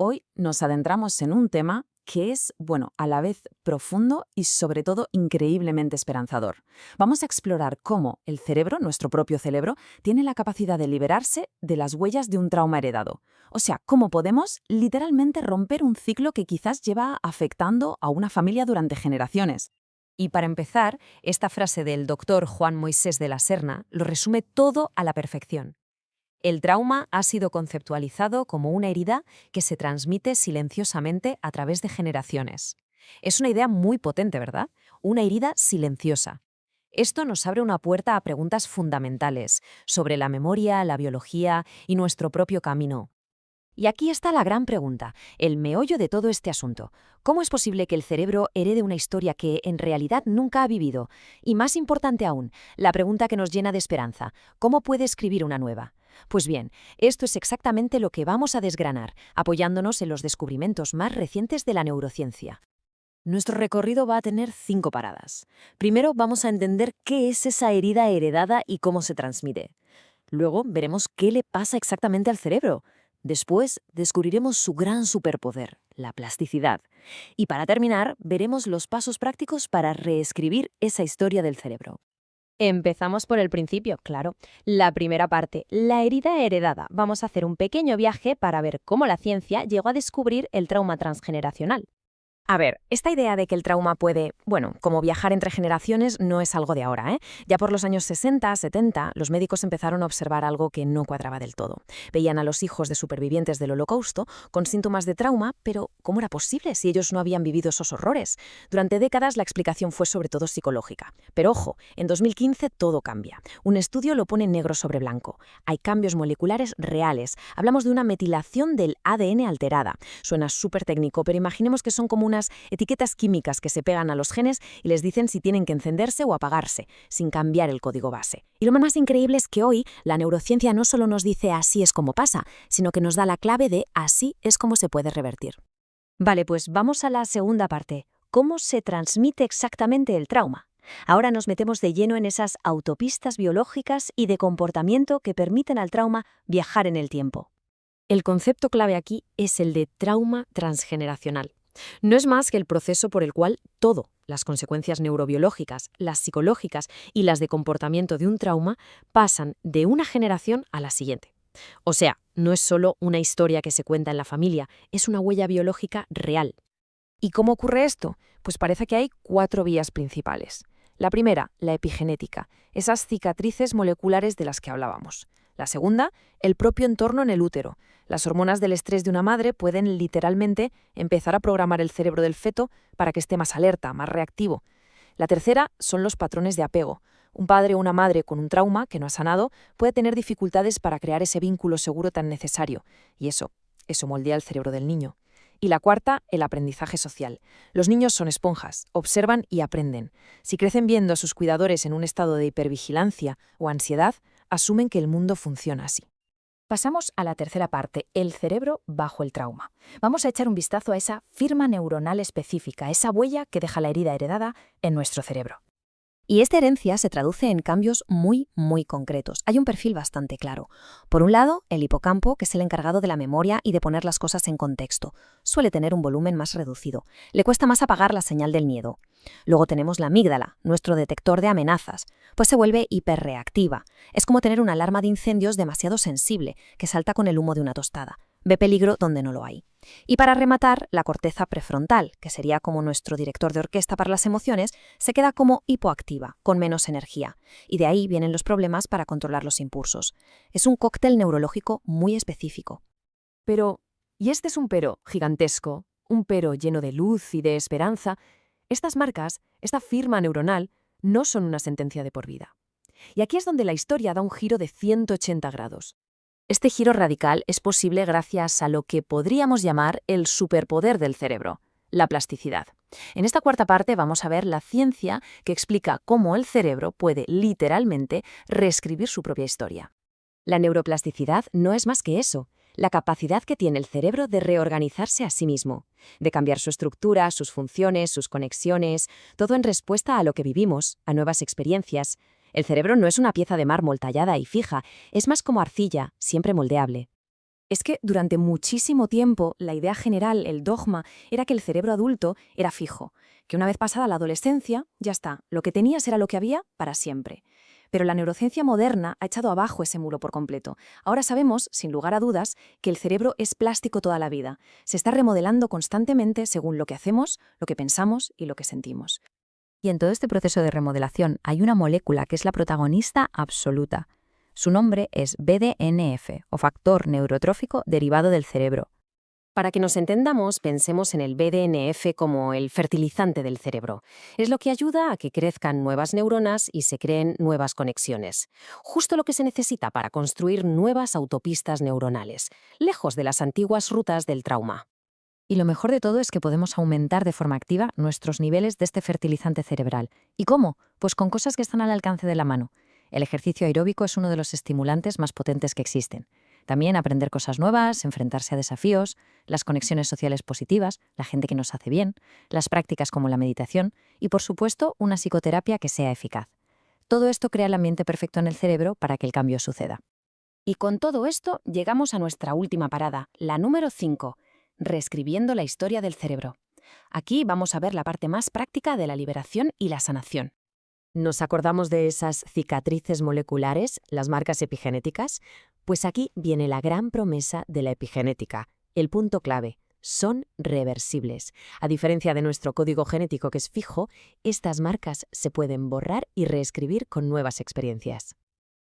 Hoy nos adentramos en un tema que es, bueno, a la vez profundo y sobre todo increíblemente esperanzador. Vamos a explorar cómo el cerebro, nuestro propio cerebro, tiene la capacidad de liberarse de las huellas de un trauma heredado. O sea, cómo podemos literalmente romper un ciclo que quizás lleva afectando a una familia durante generaciones. Y para empezar, esta frase del doctor Juan Moisés de la Serna lo resume todo a la perfección. El trauma ha sido conceptualizado como una herida que se transmite silenciosamente a través de generaciones. Es una idea muy potente, ¿verdad? Una herida silenciosa. Esto nos abre una puerta a preguntas fundamentales sobre la memoria, la biología y nuestro propio camino. Y aquí está la gran pregunta, el meollo de todo este asunto. ¿Cómo es posible que el cerebro herede una historia que en realidad nunca ha vivido? Y más importante aún, la pregunta que nos llena de esperanza, ¿cómo puede escribir una nueva? Pues bien, esto es exactamente lo que vamos a desgranar, apoyándonos en los descubrimientos más recientes de la neurociencia. Nuestro recorrido va a tener 5 paradas. Primero vamos a entender qué es esa herida heredada y cómo se transmite. Luego veremos qué le pasa exactamente al cerebro. Después descubriremos su gran superpoder, la plasticidad. Y para terminar, veremos los pasos prácticos para reescribir esa historia del cerebro. Empezamos por el principio, claro. La primera parte, la herida heredada. Vamos a hacer un pequeño viaje para ver cómo la ciencia llegó a descubrir el trauma transgeneracional. A ver, esta idea de que el trauma puede, bueno, como viajar entre generaciones no es algo de ahora, ¿eh? Ya por los años 60, 70, los médicos empezaron a observar algo que no cuadraba del todo. Veían a los hijos de supervivientes del Holocausto con síntomas de trauma, pero ¿cómo era posible si ellos no habían vivido esos horrores? Durante décadas la explicación fue sobre todo psicológica. Pero ojo, en 2015 todo cambia. Un estudio lo pone negro sobre blanco. Hay cambios moleculares reales. Hablamos de una metilación del ADN alterada. Suena súper técnico, pero imaginemos que son como unas etiquetas químicas que se pegan a los genes y les dicen si tienen que encenderse o apagarse, sin cambiar el código base. Y lo más increíble es que hoy la neurociencia no solo nos dice así es como pasa, sino que nos da la clave de así es como se puede revertir. Vale, pues vamos a la segunda parte. ¿Cómo se transmite exactamente el trauma? Ahora nos metemos de lleno en esas autopistas biológicas y de comportamiento que permiten al trauma viajar en el tiempo. El concepto clave aquí es el de trauma transgeneracional. No es más que el proceso por el cual todo, las consecuencias neurobiológicas, las psicológicas y las de comportamiento de un trauma, pasan de una generación a la siguiente. O sea, no es solo una historia que se cuenta en la familia, es una huella biológica real. ¿Y cómo ocurre esto? Pues parece que hay 4 vías principales. La primera, la epigenética, esas cicatrices moleculares de las que hablábamos. La segunda, el propio entorno en el útero. Las hormonas del estrés de una madre pueden literalmente empezar a programar el cerebro del feto para que esté más alerta, más reactivo. La tercera son los patrones de apego. Un padre o una madre con un trauma que no ha sanado puede tener dificultades para crear ese vínculo seguro tan necesario. Y eso moldea el cerebro del niño. Y la cuarta, el aprendizaje social. Los niños son esponjas, observan y aprenden. Si crecen viendo a sus cuidadores en un estado de hipervigilancia o ansiedad, asumen que el mundo funciona así. Pasamos a la tercera parte, el cerebro bajo el trauma. Vamos a echar un vistazo a esa firma neuronal específica, esa huella que deja la herida heredada en nuestro cerebro. Y esta herencia se traduce en cambios muy concretos. Hay un perfil bastante claro. Por un lado, el hipocampo, que es el encargado de la memoria y de poner las cosas en contexto. Suele tener un volumen más reducido. Le cuesta más apagar la señal del miedo. Luego tenemos la amígdala, nuestro detector de amenazas, pues se vuelve hiperreactiva. Es como tener una alarma de incendios demasiado sensible, que salta con el humo de una tostada. Ve peligro donde no lo hay. Y para rematar, la corteza prefrontal, que sería como nuestro director de orquesta para las emociones, se queda como hipoactiva, con menos energía. Y de ahí vienen los problemas para controlar los impulsos. Es un cóctel neurológico muy específico. Pero, y este es un pero gigantesco, un pero lleno de luz y de esperanza, estas marcas, esta firma neuronal, no son una sentencia de por vida. Y aquí es donde la historia da un giro de 180 grados. Este giro radical es posible gracias a lo que podríamos llamar el superpoder del cerebro, la plasticidad. En esta cuarta parte vamos a ver la ciencia que explica cómo el cerebro puede literalmente reescribir su propia historia. La neuroplasticidad no es más que eso, la capacidad que tiene el cerebro de reorganizarse a sí mismo, de cambiar su estructura, sus funciones, sus conexiones, todo en respuesta a lo que vivimos, a nuevas experiencias. El cerebro no es una pieza de mármol tallada y fija, es más como arcilla, siempre moldeable. Es que durante muchísimo tiempo la idea general, el dogma, era que el cerebro adulto era fijo, que una vez pasada la adolescencia, ya está, lo que tenías era lo que había para siempre. Pero la neurociencia moderna ha echado abajo ese muro por completo. Ahora sabemos, sin lugar a dudas, que el cerebro es plástico toda la vida. Se está remodelando constantemente según lo que hacemos, lo que pensamos y lo que sentimos. Y en todo este proceso de remodelación hay una molécula que es la protagonista absoluta. Su nombre es BDNF, o factor neurotrófico derivado del cerebro. Para que nos entendamos, pensemos en el BDNF como el fertilizante del cerebro. Es lo que ayuda a que crezcan nuevas neuronas y se creen nuevas conexiones. Justo lo que se necesita para construir nuevas autopistas neuronales, lejos de las antiguas rutas del trauma. Y lo mejor de todo es que podemos aumentar de forma activa nuestros niveles de este fertilizante cerebral. ¿Y cómo? Pues con cosas que están al alcance de la mano. El ejercicio aeróbico es uno de los estimulantes más potentes que existen. También aprender cosas nuevas, enfrentarse a desafíos, las conexiones sociales positivas, la gente que nos hace bien, las prácticas como la meditación y, por supuesto, una psicoterapia que sea eficaz. Todo esto crea el ambiente perfecto en el cerebro para que el cambio suceda. Y con todo esto llegamos a nuestra última parada, la número 5, reescribiendo la historia del cerebro. Aquí vamos a ver la parte más práctica de la liberación y la sanación. ¿Nos acordamos de esas cicatrices moleculares, las marcas epigenéticas? Pues aquí viene la gran promesa de la epigenética, el punto clave. Son reversibles. A diferencia de nuestro código genético que es fijo, estas marcas se pueden borrar y reescribir con nuevas experiencias.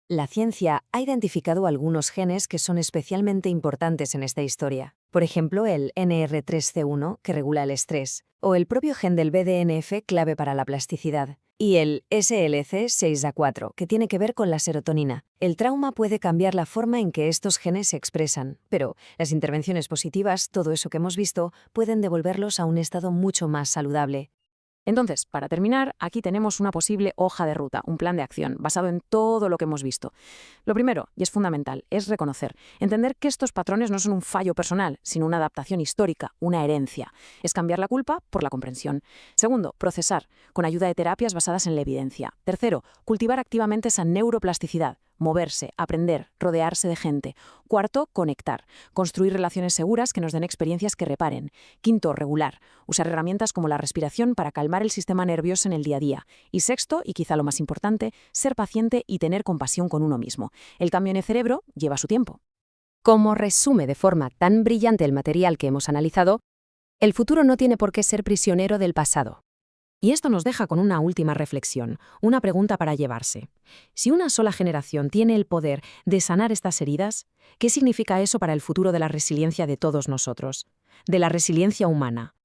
La ciencia ha identificado algunos genes que son especialmente importantes en esta historia. Por ejemplo, el NR3C1, que regula el estrés, o el propio gen del BDNF, clave para la plasticidad, y el SLC6A4, que tiene que ver con la serotonina. El trauma puede cambiar la forma en que estos genes se expresan, pero las intervenciones positivas, todo eso que hemos visto, pueden devolverlos a un estado mucho más saludable. Entonces, para terminar, aquí tenemos una posible hoja de ruta, un plan de acción, basado en todo lo que hemos visto. Lo primero, y es fundamental, es reconocer, entender que estos patrones no son un fallo personal, sino una adaptación histórica, una herencia. Es cambiar la culpa por la comprensión. Segundo, procesar, con ayuda de terapias basadas en la evidencia. Tercero, cultivar activamente esa neuroplasticidad. Moverse, aprender, rodearse de gente. Cuarto, conectar. Construir relaciones seguras que nos den experiencias que reparen. Quinto, regular. Usar herramientas como la respiración para calmar el sistema nervioso en el día a día. Y sexto, y quizá lo más importante, ser paciente y tener compasión con uno mismo. El cambio en el cerebro lleva su tiempo. Como resume de forma tan brillante el material que hemos analizado, el futuro no tiene por qué ser prisionero del pasado. Y esto nos deja con una última reflexión, una pregunta para llevarse. Si una sola generación tiene el poder de sanar estas heridas, ¿qué significa eso para el futuro de la resiliencia de todos nosotros? De la resiliencia humana,